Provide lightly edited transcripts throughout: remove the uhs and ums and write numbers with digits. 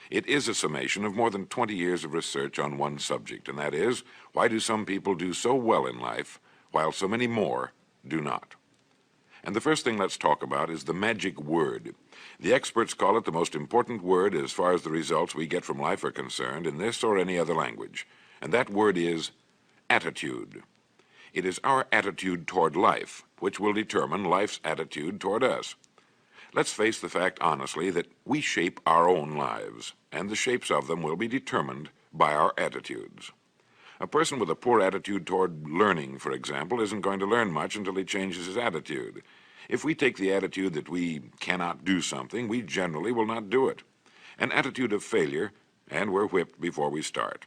It is a summation of more than 20 years of research on one subject, and that is, why do some people do so well in life, while so many more do not? And the first thing let's talk about is the magic word. The experts call it the most important word as far as the results we get from life are concerned in this or any other language, and that word is attitude. It is our attitude toward life which will determine life's attitude toward us. Let's face the fact honestly that we shape our own lives, and the shapes of them will be determined by our attitudes. A person with a poor attitude toward learning, for example, isn't going to learn much until he changes his attitude. If we take the attitude that we cannot do something, we generally will not do it. An attitude of failure, and we're whipped before we start.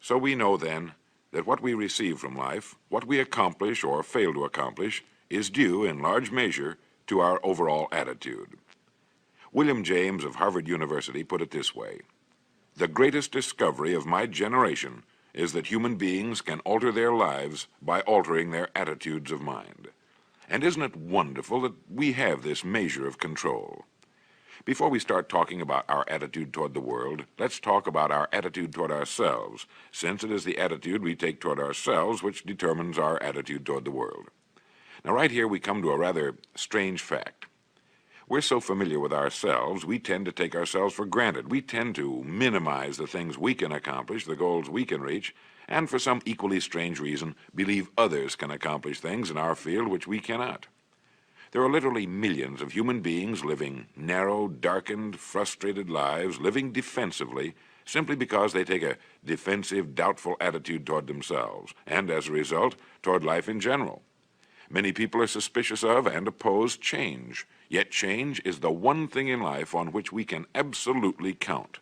So we know then that what we receive from life, what we accomplish or fail to accomplish, is due in large measure to our overall attitude. William James of Harvard University put it this way: "The greatest discovery of my generation is that human beings can alter their lives by altering their attitudes of mind." And isn't it wonderful that we have this measure of control? Before we start talking about our attitude toward the world, let's talk about our attitude toward ourselves, since it is the attitude we take toward ourselves which determines our attitude toward the world. Now, right here we come to a rather strange fact. We're so familiar with ourselves, we tend to take ourselves for granted. We tend to minimize the things we can accomplish, the goals we can reach, and for some equally strange reason, believe others can accomplish things in our field which we cannot. There are literally millions of human beings living narrow, darkened, frustrated lives, living defensively, simply because they take a defensive, doubtful attitude toward themselves, and as a result, toward life in general. Many people are suspicious of and oppose change, yet change is the one thing in life on which we can absolutely count.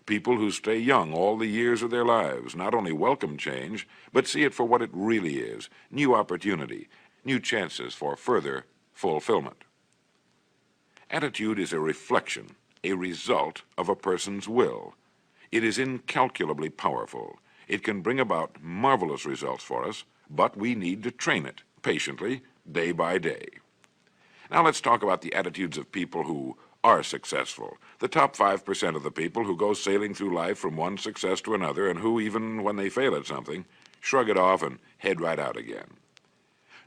People who stay young all the years of their lives not only welcome change, but see it for what it really is: new opportunity, new chances for further fulfillment. Attitude is a reflection, a result of a person's will. It is incalculably powerful. It can bring about marvelous results for us, but we need to train it patiently, day by day. Now let's talk about the attitudes of people who are successful, the top 5% of the people who go sailing through life from one success to another and who, even when they fail at something, shrug it off and head right out again.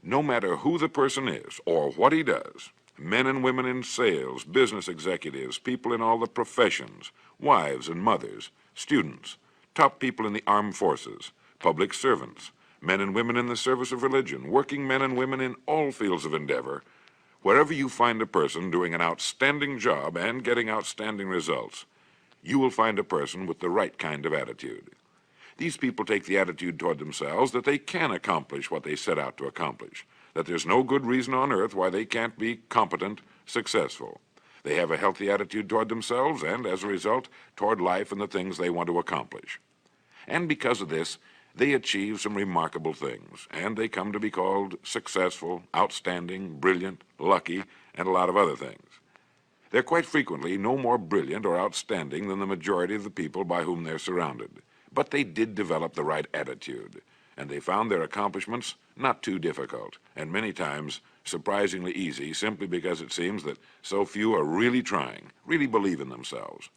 No matter who the person is or what he does, men and women in sales, business executives, people in all the professions, wives and mothers, students, top people in the armed forces, public servants, men and women in the service of religion, working men and women in all fields of endeavor, wherever you find a person doing an outstanding job and getting outstanding results, you will find a person with the right kind of attitude. These people take the attitude toward themselves that they can accomplish what they set out to accomplish, that there's no good reason on earth why they can't be competent, successful. They have a healthy attitude toward themselves and, as a result, toward life and the things they want to accomplish. And because of this, they achieve some remarkable things, and they come to be called successful, outstanding, brilliant, lucky, and a lot of other things. They're quite frequently no more brilliant or outstanding than the majority of the people by whom they're surrounded. But they did develop the right attitude, and they found their accomplishments not too difficult, and many times surprisingly easy, simply because it seems that so few are really trying, really believe in themselves.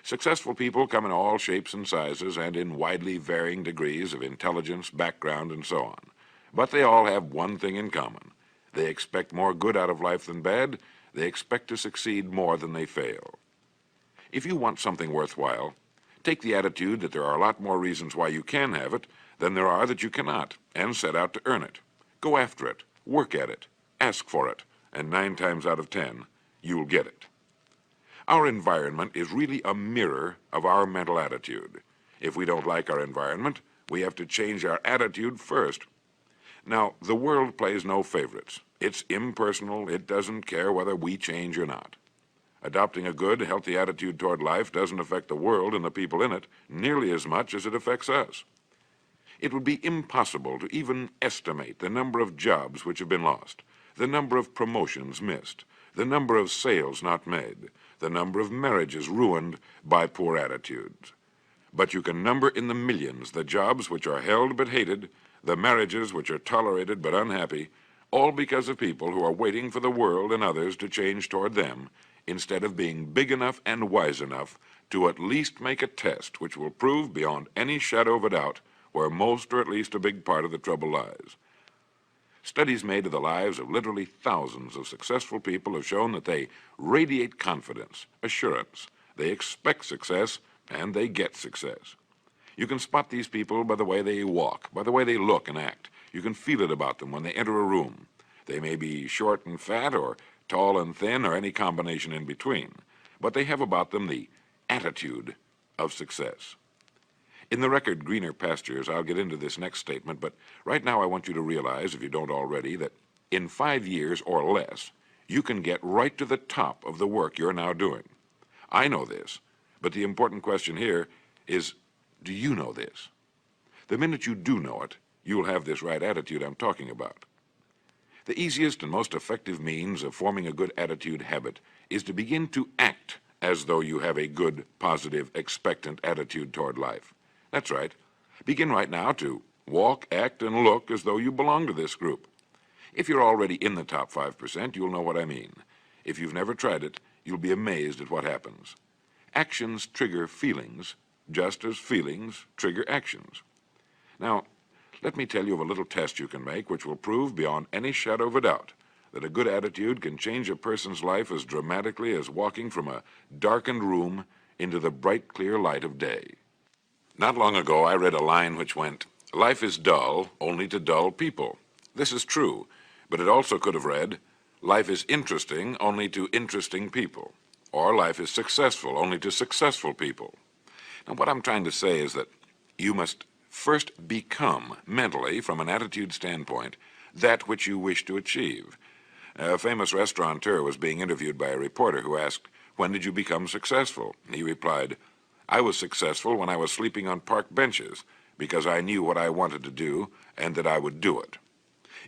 Successful people come in all shapes and sizes and in widely varying degrees of intelligence, background, and so on. But they all have one thing in common. They expect more good out of life than bad. They expect to succeed more than they fail. If you want something worthwhile, take the attitude that there are a lot more reasons why you can have it than there are that you cannot, and set out to earn it. Go after it, work at it, ask for it, and 9 times out of 10, you'll get it. Our environment is really a mirror of our mental attitude. If we don't like our environment, we have to change our attitude first. Now, the world plays no favorites. It's impersonal. It doesn't care whether we change or not. Adopting a good, healthy attitude toward life doesn't affect the world and the people in it nearly as much as it affects us. It would be impossible to even estimate the number of jobs which have been lost, the number of promotions missed, the number of sales not made, the number of marriages ruined by poor attitudes. But you can number in the millions the jobs which are held but hated, the marriages which are tolerated but unhappy, all because of people who are waiting for the world and others to change toward them instead of being big enough and wise enough to at least make a test which will prove beyond any shadow of a doubt where most or at least a big part of the trouble lies. Studies made of the lives of literally thousands of successful people have shown that they radiate confidence, assurance, they expect success, and they get success. You can spot these people by the way they walk, by the way they look and act. You can feel it about them when they enter a room. They may be short and fat, or tall and thin, or any combination in between, but they have about them the attitude of success. In the record Greener Pastures, I'll get into this next statement, but right now I want you to realize, if you don't already, that in 5 years or less, you can get right to the top of the work you're now doing. I know this, but the important question here is, do you know this? The minute you do know it, you'll have this right attitude I'm talking about. The easiest and most effective means of forming a good attitude habit is to begin to act as though you have a good, positive, expectant attitude toward life. That's right. Begin right now to walk, act, and look as though you belong to this group. If you're already in the top 5%, you'll know what I mean. If you've never tried it, you'll be amazed at what happens. Actions trigger feelings, just as feelings trigger actions. Now, let me tell you of a little test you can make which will prove beyond any shadow of a doubt that a good attitude can change a person's life as dramatically as walking from a darkened room into the bright, clear light of day. Not long ago, I read a line which went, "Life is dull only to dull people." This is true, but it also could have read, "Life is interesting only to interesting people," or "Life is successful only to successful people." Now, what I'm trying to say is that you must first become, mentally, from an attitude standpoint, that which you wish to achieve. A famous restaurateur was being interviewed by a reporter who asked, "When did you become successful?" He replied, "I was successful when I was sleeping on park benches, because I knew what I wanted to do and that I would do it."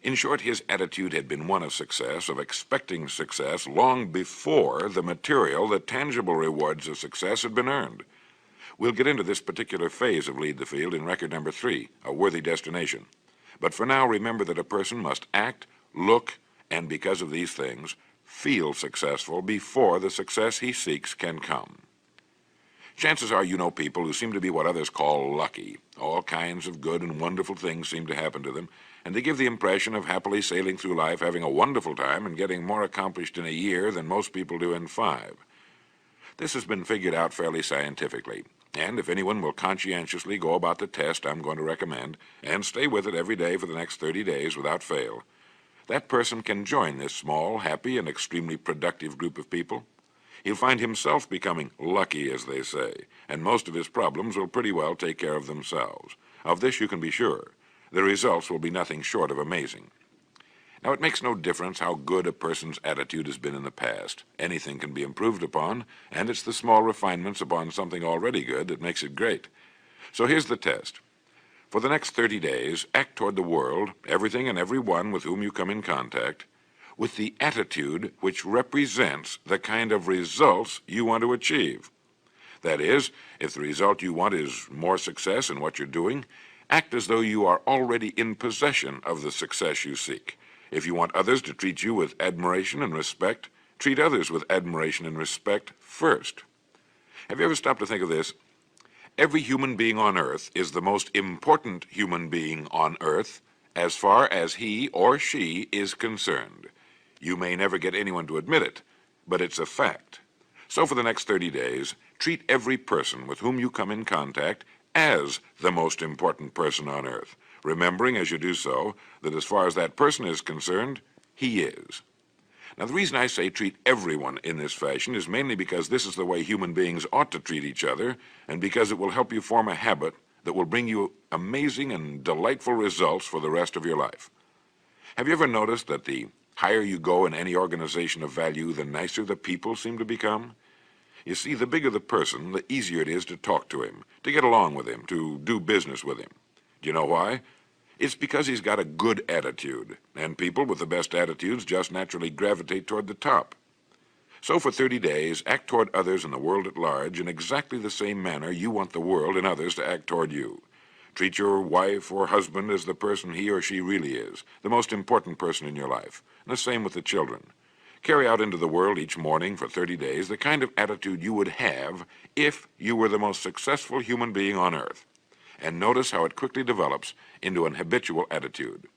In short, his attitude had been one of success, of expecting success, long before the material, the tangible rewards of success had been earned. We'll get into this particular phase of Lead the Field in record number 3, A Worthy Destination. But for now, remember that a person must act, look, and because of these things, feel successful before the success he seeks can come. Chances are you know people who seem to be what others call lucky. All kinds of good and wonderful things seem to happen to them, and they give the impression of happily sailing through life, having a wonderful time, and getting more accomplished in a year than most people do in 5. This has been figured out fairly scientifically, and if anyone will conscientiously go about the test I'm going to recommend, and stay with it every day for the next 30 days without fail, that person can join this small, happy, and extremely productive group of people. He'll find himself becoming lucky, as they say, and most of his problems will pretty well take care of themselves. Of this you can be sure. The results will be nothing short of amazing. Now, it makes no difference how good a person's attitude has been in the past. Anything can be improved upon, and it's the small refinements upon something already good that makes it great. So here's the test. For the next 30 days, act toward the world, everything and everyone with whom you come in contact, with the attitude which represents the kind of results you want to achieve. That is, if the result you want is more success in what you're doing, act as though you are already in possession of the success you seek. If you want others to treat you with admiration and respect, treat others with admiration and respect first. Have you ever stopped to think of this? Every human being on earth is the most important human being on earth as far as he or she is concerned. You may never get anyone to admit it, but it's a fact. So for the next 30 days, treat every person with whom you come in contact as the most important person on earth, remembering as you do so that as far as that person is concerned, he is. Now, the reason I say treat everyone in this fashion is mainly because this is the way human beings ought to treat each other, and because it will help you form a habit that will bring you amazing and delightful results for the rest of your life. Have you ever noticed that the higher you go in any organization of value, the nicer the people seem to become? You see, the bigger the person, the easier it is to talk to him, to get along with him, to do business with him. Do you know why? It's because he's got a good attitude, and people with the best attitudes just naturally gravitate toward the top. So for 30 days, act toward others and the world at large in exactly the same manner you want the world and others to act toward you. Treat your wife or husband as the person he or she really is, the most important person in your life. And the same with the children. Carry out into the world each morning for 30 days the kind of attitude you would have if you were the most successful human being on earth. And notice how it quickly develops into an habitual attitude.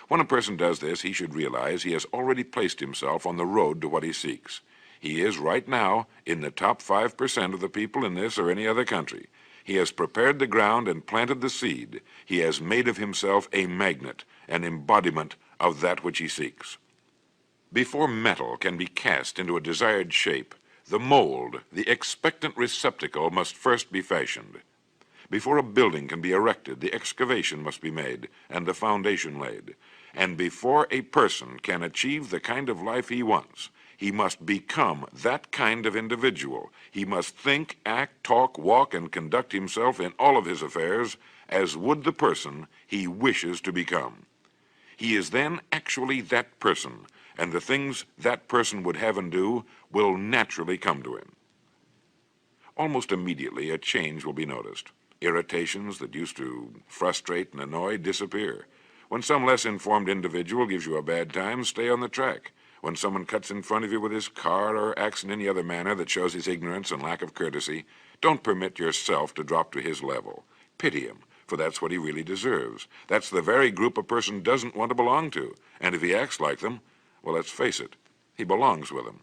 When a person does this, he should realize he has already placed himself on the road to what he seeks. He is right now in the top 5% of the people in this or any other country. He has prepared the ground and planted the seed. He has made of himself a magnet, an embodiment of that which he seeks. Before metal can be cast into a desired shape, the mold, the expectant receptacle, must first be fashioned. Before a building can be erected, the excavation must be made and the foundation laid. And before a person can achieve the kind of life he wants, he must become that kind of individual. He must think, act, talk, walk, and conduct himself in all of his affairs as would the person he wishes to become. He is then actually that person, and the things that person would have and do will naturally come to him. Almost immediately, a change will be noticed. Irritations that used to frustrate and annoy disappear. When some less informed individual gives you a bad time, stay on the track. When someone cuts in front of you with his car or acts in any other manner that shows his ignorance and lack of courtesy, don't permit yourself to drop to his level. Pity him, for that's what he really deserves. That's the very group a person doesn't want to belong to, and if he acts like them, well, let's face it, he belongs with them.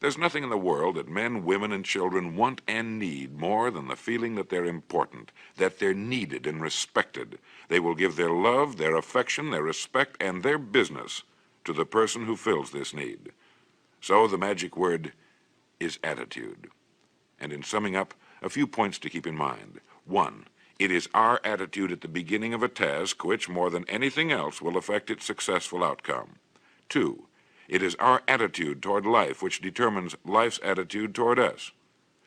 There's nothing in the world that men, women, and children want and need more than the feeling that they're important, that they're needed and respected. They will give their love, their affection, their respect, and their business to the person who fills this need. So the magic word is attitude. And in summing up, a few points to keep in mind. 1, it is our attitude at the beginning of a task which, more than anything else, will affect its successful outcome. 2, it is our attitude toward life which determines life's attitude toward us.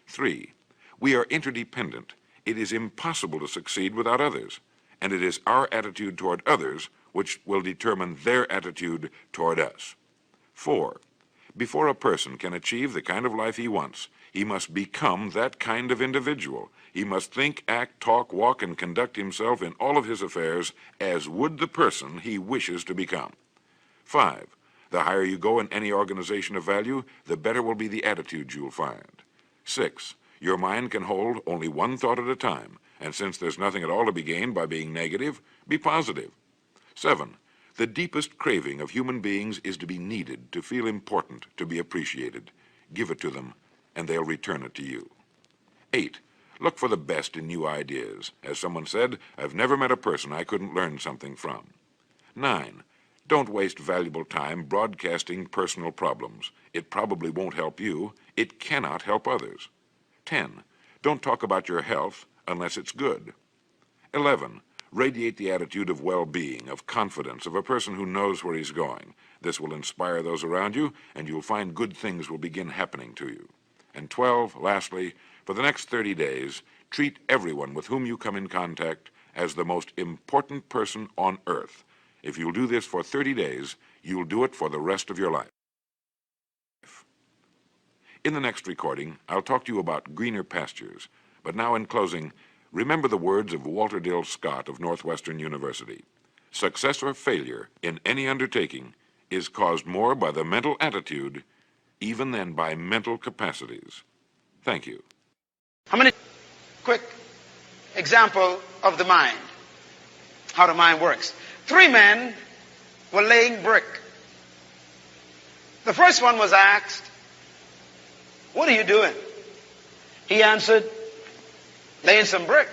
3, we are interdependent. It is impossible to succeed without others, and it is our attitude toward others which will determine their attitude toward us. 4, before a person can achieve the kind of life he wants, he must become that kind of individual. He must think, act, talk, walk, and conduct himself in all of his affairs as would the person he wishes to become. 5, the higher you go in any organization of value, the better will be the attitude you'll find. 6, your mind can hold only one thought at a time, and since there's nothing at all to be gained by being negative, be positive. 7, the deepest craving of human beings is to be needed, to feel important, to be appreciated. Give it to them, and they'll return it to you. 8, look for the best in new ideas. As someone said, I've never met a person I couldn't learn something from. 9, don't waste valuable time broadcasting personal problems. It probably won't help you. It cannot help others. 10, don't talk about your health unless it's good. 11, radiate the attitude of well-being, of confidence, of a person who knows where he's going. This will inspire those around you, and you'll find good things will begin happening to you. And 12, lastly, for the next 30 days, treat everyone with whom you come in contact as the most important person on earth. If you'll do this for 30 days, you'll do it for the rest of your life. In the next recording, I'll talk to you about greener pastures. But now in closing, remember the words of Walter Dill Scott of Northwestern University. Success or failure in any undertaking is caused more by the mental attitude even than by mental capacities. Thank you. How many quick example of the mind, how the mind works. 3 men were laying brick. The first one was asked, what are you doing? He answered, laying some brick.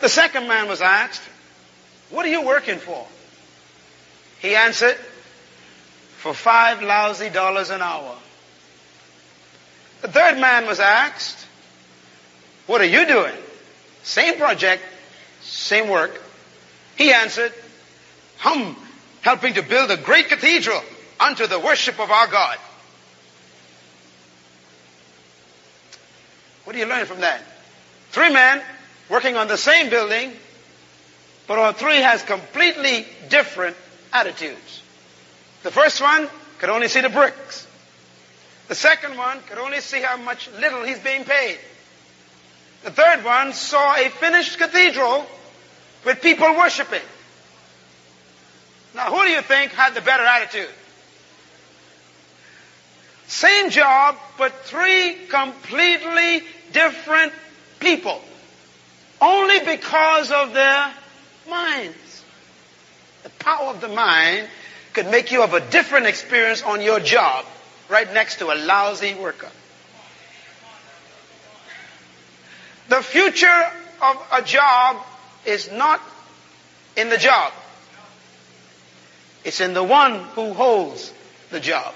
The second man was asked, what are you working for? He answered, for $5 lousy an hour. The third man was asked, what are you doing? Same project, same work. He answered, I'm helping to build a great cathedral unto the worship of our God. What do you learn from that? 3 men working on the same building, but all 3 has completely different attitudes. The first one could only see the bricks. The second one could only see how much little he's being paid. The third one saw a finished cathedral with people worshiping. Now, who do you think had the better attitude? Same job, but three completely different people. Only because of their minds. The power of the mind could make you have a different experience on your job, right next to a lousy worker. The future of a job is not in the job. It's in the one who holds the job.